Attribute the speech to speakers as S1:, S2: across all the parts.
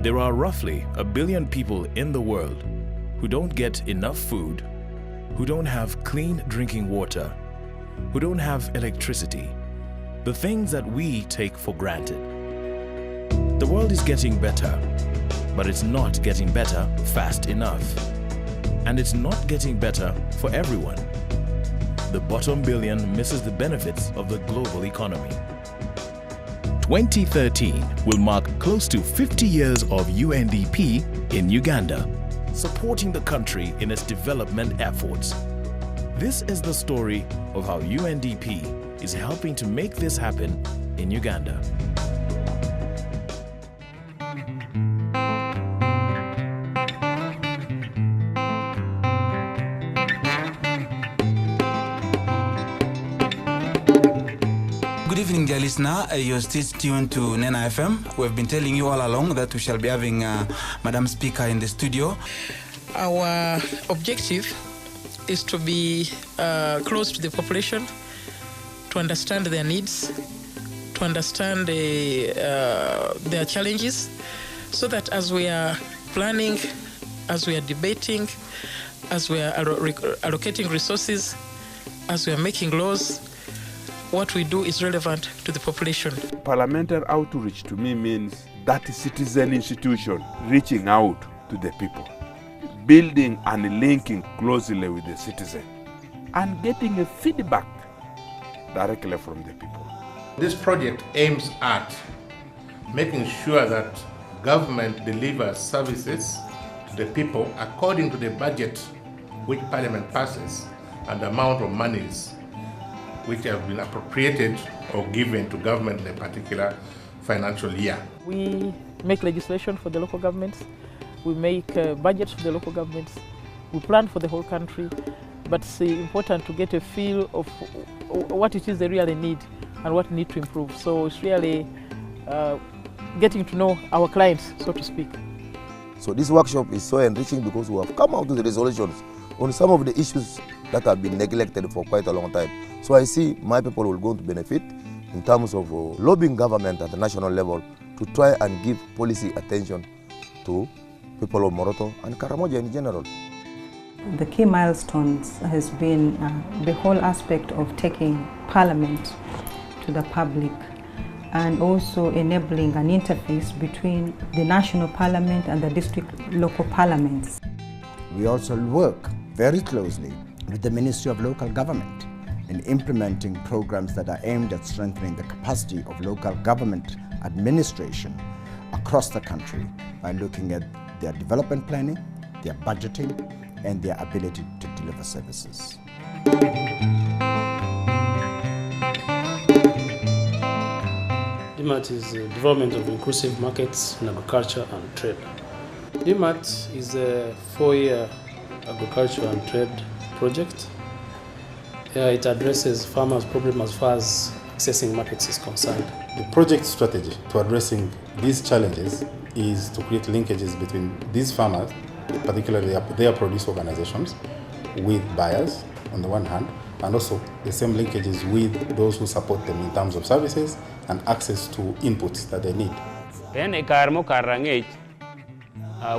S1: There are roughly 1 billion people in the world who don't get enough food, who don't have clean drinking water, who don't have electricity, the things that we take for granted. The world is getting better, but it's not getting better fast enough. And it's not getting better for everyone. The bottom billion misses the benefits of the global economy. 2013 will mark close to 50 years of UNDP in Uganda, supporting the country in its development efforts. This is the story of how UNDP is helping to make this happen in Uganda.
S2: Good evening, dear listener. You're still tuned to Nena FM. We've been telling you all along that we shall be having Madam Speaker in the studio.
S3: Our objective is to be close to the population, to understand their needs, to understand their challenges, so that as we are planning, as we are debating, as we are allocating resources, as we are making laws, what we do is relevant to the population.
S4: Parliamentary outreach to me means that citizen institution reaching out to the people, building and linking closely with the citizen, and getting a feedback directly from the people.
S5: This project aims at making sure that government delivers services to the people according to the budget which Parliament passes and the amount of monies which have been appropriated or given to government in a particular financial year.
S3: We make legislation for the local governments, we make budgets for the local governments, we plan for the whole country, but it's important to get a feel of what it is they really need and what need to improve. So it's really getting to know our clients, so to speak.
S6: So this workshop is so enriching because we have come out with resolutions on some of the issues that have been neglected for quite a long time. So I see my people will go to benefit in terms of lobbying government at the national level to try and give policy attention to people of Moroto and Karamoja in general.
S7: The key milestones has been the whole aspect of taking Parliament to the public and also enabling an interface between the national parliament and the district local parliaments.
S8: We also work very closely with the Ministry of Local Government in implementing programs that are aimed at strengthening the capacity of local government administration across the country by looking at their development planning, their budgeting, and their ability to deliver services.
S9: DMAT is the development of inclusive markets in agriculture and trade. DMAT is a 4-year agriculture and trade project. It addresses farmers' problems as far as accessing markets is concerned.
S10: The project strategy to addressing these challenges is to create linkages between these farmers, particularly their produce organizations, with buyers on the one hand, and also the same linkages with those who support them in terms of services and access to inputs that they need.
S11: Then a carmo carangage,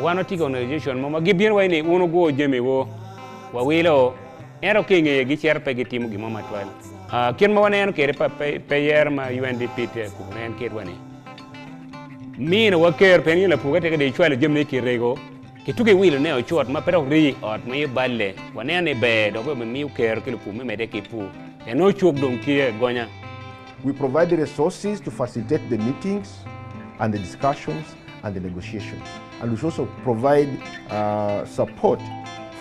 S11: one organization, Mama Gibian Wayne, uno go Jimmy wo, Wawilo, Ero King, a Gicher Pegitimu Gimama 12. Kirmawan and Payer, my UNDP, and Kirwani. Mean what care Penila Pugata, the child Jimmy Kirego, he took a wheel now short, my pet of re or my ballet, one any bed over my milk care, Kilpu, Medekipu, and no choke don't care, Gonya.
S12: We provide the resources to facilitate the meetings and the discussions and the negotiations. And we also provide support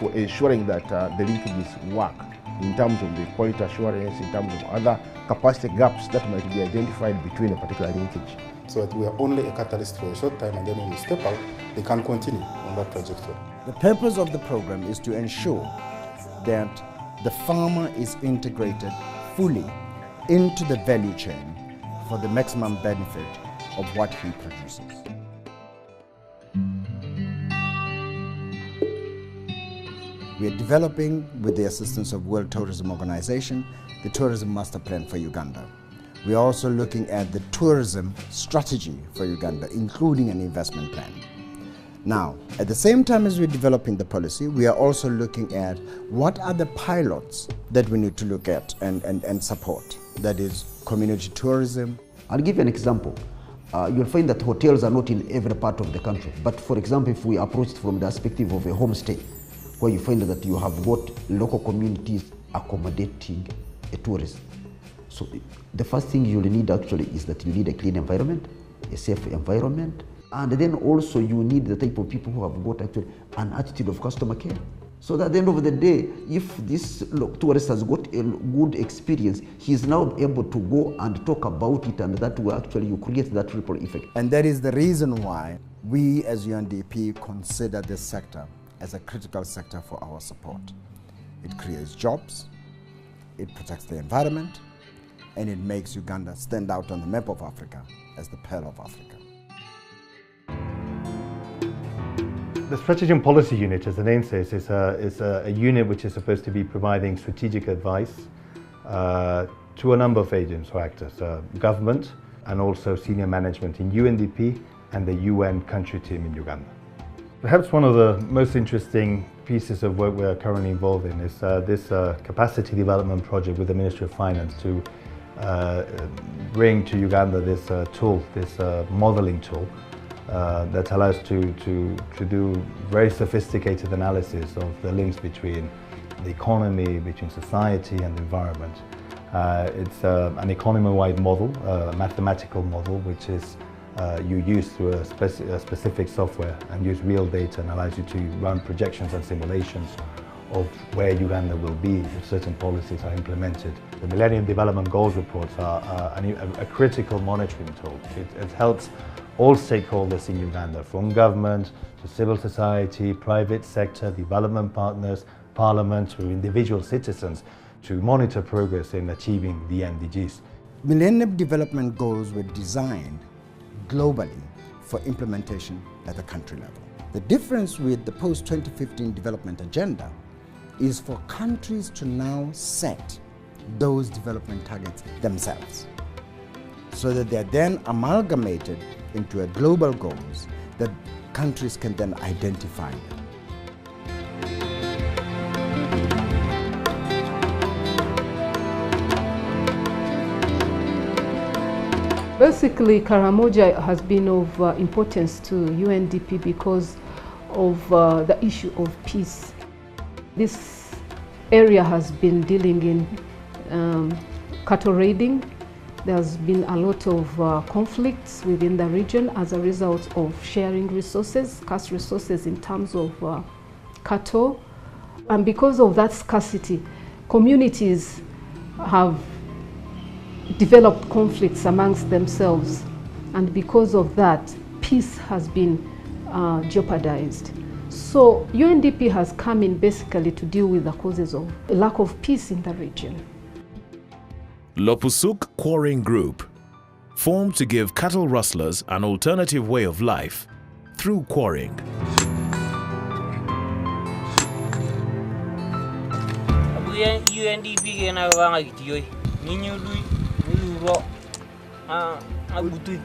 S12: for ensuring that the linkages work in terms of the quality assurance, in terms of other capacity gaps that might be identified between a particular linkage.
S10: So that we are only a catalyst for a short time, and then when we step out, they can continue on that trajectory.
S8: The purpose of the program is to ensure that the farmer is integrated fully into the value chain for the maximum benefit of what he produces. We are developing, with the assistance of World Tourism Organization, the Tourism Master Plan for Uganda. We are also looking at the tourism strategy for Uganda, including an investment plan. Now, at the same time as we're developing the policy, we are also looking at what are the pilots that we need to look at and support. That is community tourism.
S13: I'll give you an example. You'll find that hotels are not in every part of the country. But for example, if we approach it from the perspective of a homestay, where you find that you have got local communities accommodating a tourist. So the first thing you'll need actually is that you need a clean environment, a safe environment, and then also you need the type of people who have got actually an attitude of customer care. So that at the end of the day, if this tourist has got a good experience, he's now able to go and talk about it, and that will actually you create that ripple effect.
S8: And that is the reason why we as UNDP consider this sector as a critical sector for our support. It creates jobs, it protects the environment, and it makes Uganda stand out on the map of Africa as the pearl of Africa.
S14: The Strategy and Policy Unit, as the name says, is a unit which is supposed to be providing strategic advice to a number of agents or actors, government and also senior management in UNDP and the UN country team in Uganda. Perhaps one of the most interesting pieces of work we are currently involved in is this capacity development project with the Ministry of Finance to bring to Uganda this tool, this modeling tool that allows to do very sophisticated analysis of the links between the economy, between society and the environment. It's an economy-wide model, a mathematical model, which is you use through a specific software and use real data and allows you to run projections and simulations of where Uganda will be if certain policies are implemented. The Millennium Development Goals reports are a critical monitoring tool. It helps all stakeholders in Uganda, from government to civil society, private sector, development partners, parliament, to individual citizens, to monitor progress in achieving the MDGs.
S8: Millennium Development Goals were designed globally for implementation at the country level. The difference with the post-2015 development agenda is for countries to now set those development targets themselves, so that they're then amalgamated into a global goals that countries can then identify them.
S15: Basically, Karamoja has been of importance to UNDP because of the issue of peace. This area has been dealing in cattle raiding. There's been a lot of conflicts within the region as a result of sharing resources, scarce resources in terms of cattle. And because of that scarcity, communities have developed conflicts amongst themselves. And because of that, peace has been jeopardized. So UNDP has come in basically to deal with the causes of a lack of peace in the region.
S1: Lopusuk Quarrying Group, formed to give cattle rustlers an alternative way of life through quarrying.
S16: UNDP na wanga kitiyoi ninyului nuro agutui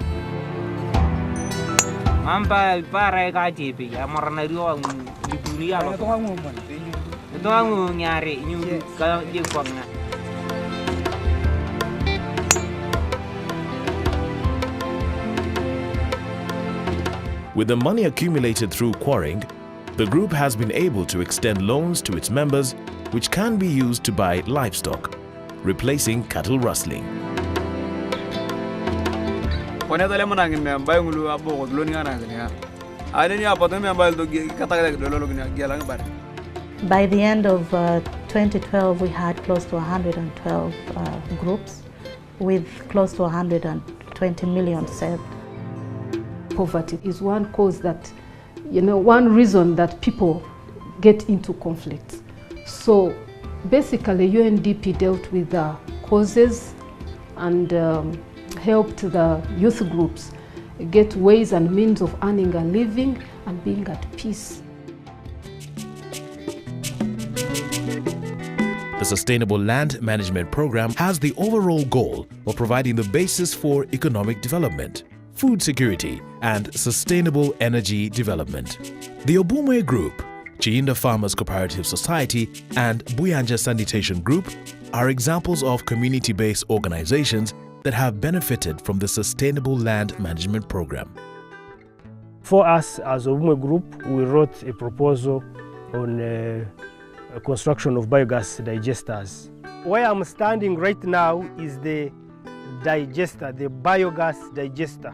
S16: amba para ka tipe ya morana rio ngibuni ya to angu nyare nyu ka di kwanga.
S1: With the money accumulated through quarrying, the group has been able to extend loans to its members, which can be used to buy livestock, replacing cattle rustling.
S17: By the
S7: end of 2012, we had close to 112 groups with close to 120 million saved.
S15: Poverty is one cause that, one reason that people get into conflict. So basically UNDP dealt with the causes and helped the youth groups get ways and means of earning a living and being at peace.
S1: The Sustainable Land Management Program has the overall goal of providing the basis for economic development food security, and sustainable energy development. The Obumwe Group, Chiinda Farmers Cooperative Society, and Buyanja Sanitation Group are examples of community-based organizations that have benefited from the Sustainable Land Management Program.
S17: For us as Obumwe Group, we wrote a proposal on a construction of biogas digesters. Where I'm standing right now is the digester, the biogas digester.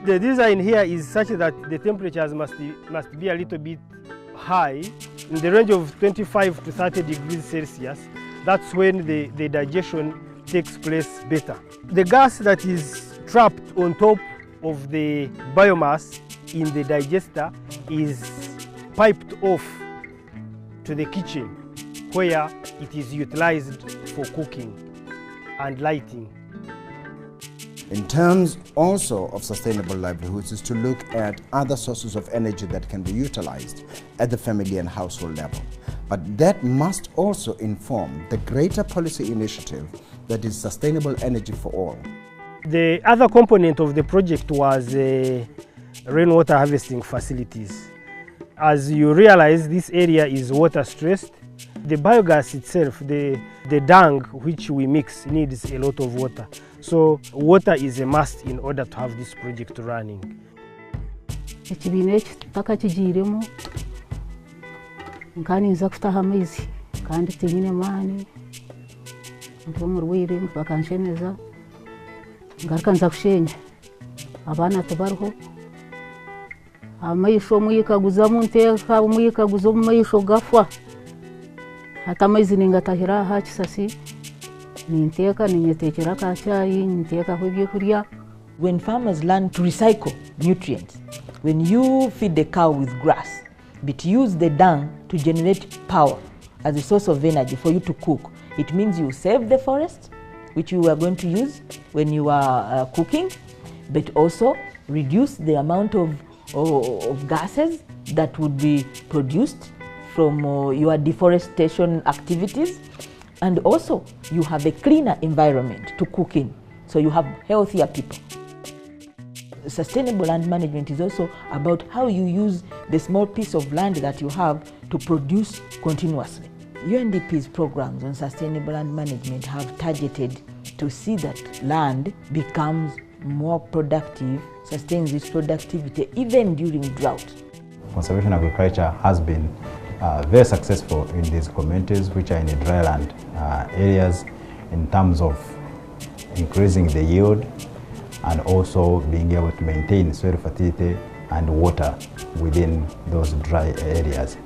S17: The design here is such that the temperatures must be a little bit high, in the range of 25 to 30 degrees Celsius. That's when the digestion takes place better. The gas that is trapped on top of the biomass in the digester is piped off to the kitchen, where it is utilized for cooking and lighting.
S8: In terms also of sustainable livelihoods is to look at other sources of energy that can be utilized at the family and household level. But that must also inform the greater policy initiative that is sustainable energy for all.
S17: The other component of the project was rainwater harvesting facilities. As you realize, this area is water stressed. The biogas itself, the dung which we mix, needs a lot of water. So water is a must in order to have this project running.
S18: Nkaniza kutaha amaizi kandi tinyine mani ntwe murwire bakanshemeza ngaruka nza kushenya abana tubariho amaisho muyikaguza munteka muyikaguza mumaisho gafwa hata amaizi ningatahira aha kisasi ninteka ninyetekera ka chai ninteka kwibyo kurya.
S19: When farmers learn to recycle nutrients, when you feed the cow with grass, but use the dung to generate power as a source of energy for you to cook, it means you save the forest, which you are going to use when you are cooking, but also reduce the amount of gases that would be produced from your deforestation activities, and also you have a cleaner environment to cook in, so you have healthier people. Sustainable land management is also about how you use the small piece of land that you have to produce continuously. UNDP's programs on sustainable land management have targeted to see that land becomes more productive, sustains its productivity even during drought.
S20: Conservation agriculture has been very successful in these communities which are in the dryland areas in terms of increasing the yield and also being able to maintain soil fertility and water within those dry areas.